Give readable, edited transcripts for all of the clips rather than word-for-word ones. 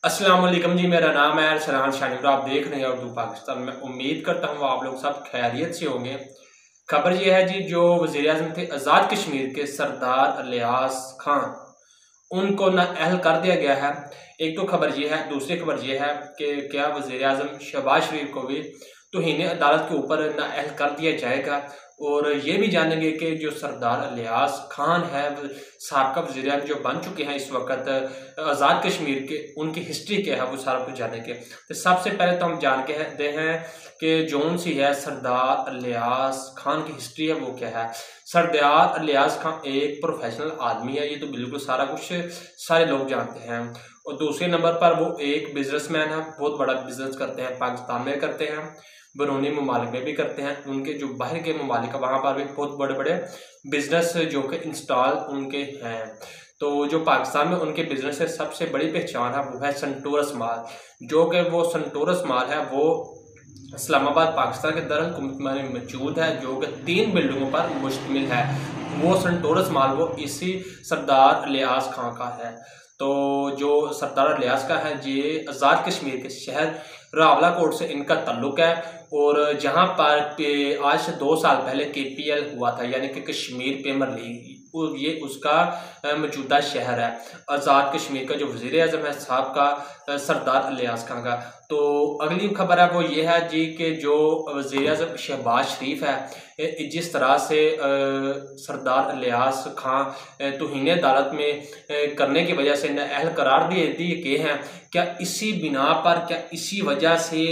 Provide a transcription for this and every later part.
अस्सलाम वालेकुम जी, मेरा नाम है सरान शानिर। आप देख रहे हैं उर्दू पाकिस्तान में। उम्मीद करता हूँ आप लोग सब खैरियत से होंगे। खबर यह है जी, जो वज़ीर-ए-आज़म थे आज़ाद कश्मीर के सरदार अलियास खान, उनको नाअहल कर दिया गया है। एक तो खबर ये है। दूसरी खबर ये है कि क्या वज़ीर-ए-आज़म शहबाज शरीफ को भी तौहीन अदालत के ऊपर नाअहल कर दिया जाएगा। और ये भी जानेंगे कि जो सरदार अलियास खान है, साबका वज़ीर-ए-आज़म जो बन चुके हैं इस वक्त आज़ाद कश्मीर के, उनकी हिस्ट्री क्या है वो सारा कुछ जानेंगे। तो सबसे पहले तो हम जानते हैं कि जौन सी है सरदार अलियास खान की हिस्ट्री है वो क्या है। सरदार अलियास खान एक प्रोफेशनल आदमी है, ये तो बिल्कुल सारा कुछ सारे लोग जानते हैं। और दूसरे नंबर पर वो एक बिजनेसमैन है, बहुत बड़ा बिजनेस करते हैं, पाकिस्तान में करते हैं, बैरूनी ममालिक में भी करते हैं। उनके जो बाहर के ममालिक है वहाँ पर भी बहुत बड़े बड़े बिजनेस जो कि इंस्टॉल उनके हैं। तो जो पाकिस्तान में उनके बिजनेस से सबसे बड़ी पहचान है वो है संटोरस माल, जो कि वो संटोरस माल है वो इस्लामाबाद पाकिस्तान के दारुल में मौजूद है, जो कि 3 बिल्डिंगों पर मुश्तमिल है। वो संटोरस माल वो इसी सरदार अलियास खान का है। तो जो सरदार अलियास का है ये आज़ाद कश्मीर के शहर रावलाकोट से इनका ताल्लुक है। और जहाँ पर आज से 2 साल पहले KPL हुआ था, यानी कि कश्मीर प्रीमियर लीग, ये उसका मौजूदा शहर है। आज़ाद कश्मीर का जो वज़ीर-ए-आज़म है साहब का सरदार अलियास खान का। तो अगली खबर है वो ये है जी कि जो वज़ीर-ए-आज़म शहबाज शरीफ है, जिस तरह से सरदार अलियास खान तौहीन अदालत में करने की वजह से नाअहल करार दिए गए हैं, क्या इसी बिना पर, क्या इसी वजह से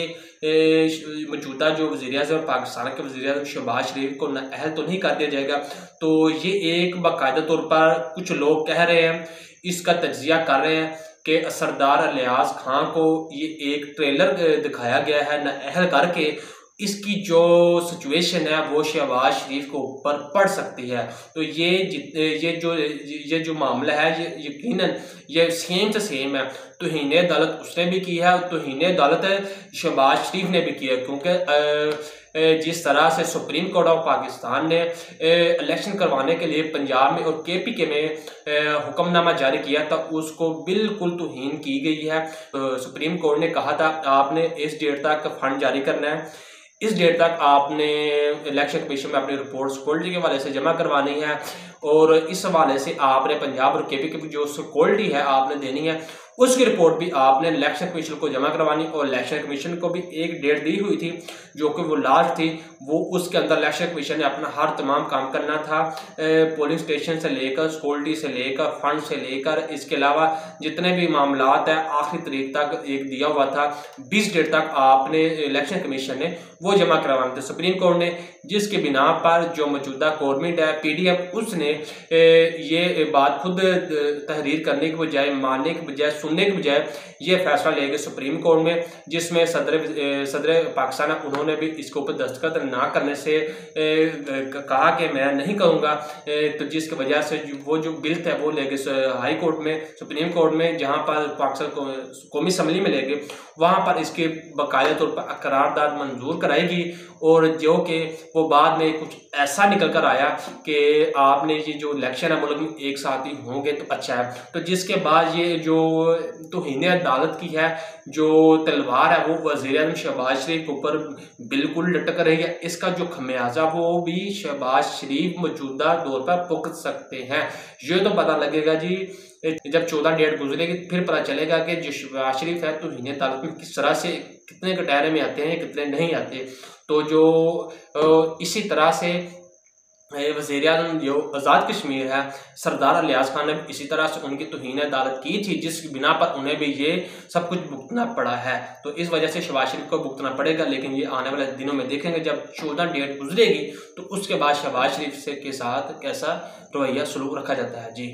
मौजूदा जो वज़ीर-ए-आज़म पाकिस्तान के वज़ीर-ए-आज़म शहबाज शरीफ को नाअहल तो नहीं कर दिया जाएगा। तो ये एक बाकायदा तौर पर कुछ लोग कह रहे हैं, इसका तज्जिया कर रहे हैं कि सरदार अलियास खान को ये एक ट्रेलर दिखाया गया है नाअहल करके, इसकी जो सिचुएशन है वो शहबाज शरीफ को ऊपर पड़ सकती है। तो ये जो मामला है ये यकीनन ये सेम से सेम है। तौहीन अदालत उसने भी की है और तौहीन अदालत शहबाज शरीफ ने भी की है, क्योंकि जिस तरह से सुप्रीम कोर्ट ऑफ पाकिस्तान ने इलेक्शन करवाने के लिए पंजाब में और KPK में हुक्मनामा जारी किया था, उसको बिल्कुल तौहीन की गई है। सुप्रीम कोर्ट ने कहा था आपने इस डेट तक फंड जारी करना है, इस डेट तक आपने इलेक्शन कमीशन में अपनी रिपोर्ट सिक्योरिटी के हवाले से जमा करवानी है, और इस हवाले से आपने पंजाब और KPK की जो सिक्योरिटी है आपने देनी है, उसकी रिपोर्ट भी आपने इलेक्शन कमीशन को जमा करवानी। और इलेक्शन कमीशन को भी एक डेट दी हुई थी जो कि वो लास्ट थी, वो उसके अंदर इलेक्शन कमीशन ने अपना हर तमाम काम करना था, पोलिंग स्टेशन से लेकर, सिक्योरिटी से लेकर, फंड से लेकर, इसके अलावा जितने भी मामलात है आखिरी तारीख तक एक दिया हुआ था, 20 डेट तक आपने इलेक्शन कमीशन ने वो जमा करवाने थे सुप्रीम कोर्ट ने, जिसके बिना पर जो मौजूदा गवर्नमेंट है PDM, उसने ये बात खुद तहरीर करने के बजाय, मानने के बजाय, सुनने के बजाय ये फैसला ले गए सुप्रीम कोर्ट में, जिसमें सदर पाकिस्तान है उन्होंने भी इसके ऊपर दस्तखत ना करने से कहा कि मैं नहीं करूँगा। तो जिसकी वजह से वो जो बिल है वो ले गए हाई कोर्ट में, सुप्रीम कोर्ट में, जहाँ पर पाकिस्तान कौमी असम्बली में ले गए, वहाँ पर इसके बाकायदा तौर पर करारदाद मंजूर कराएगी। और जो कि वो बाद में कुछ ऐसा निकल कर आया कि आपने ये जो इलेक्शन है मुल्क में एक साथ ही होंगे तो अच्छा है। तो जिसके बाद ये जो तौहीन अदालत की है जो तलवार है वो वज़ीर-ए-आज़म शहबाज शरीफ के ऊपर बिल्कुल लटक रही है, इसका जो खमियाजा वो भी शहबाज शरीफ मौजूदा दौर पर भुगत सकते हैं। ये तो पता लगेगा जी जब 14 डेट गुजरेगी, फिर पता चलेगा कि जो शहबाज शरीफ है तौहीन अदालत में किस तरह से, कितने कटहरे में आते हैं, कितने नहीं आते। तो जो इसी तरह से वज़ीर-ए-आज़म जो आज़ाद कश्मीर है सरदार अलियास खान ने इसी तरह से उनकी तौहीन अदालत की थी, जिसकी बिना पर उन्हें भी ये सब कुछ भुगतना पड़ा है। तो इस वजह से शहबाज शरीफ को भुगतना पड़ेगा, लेकिन ये आने वाले दिनों में देखेंगे जब 14 डेट गुजरेगी तो उसके बाद शहबाज शरीफ के साथ कैसा रवैया सलूक रखा जाता है। जी।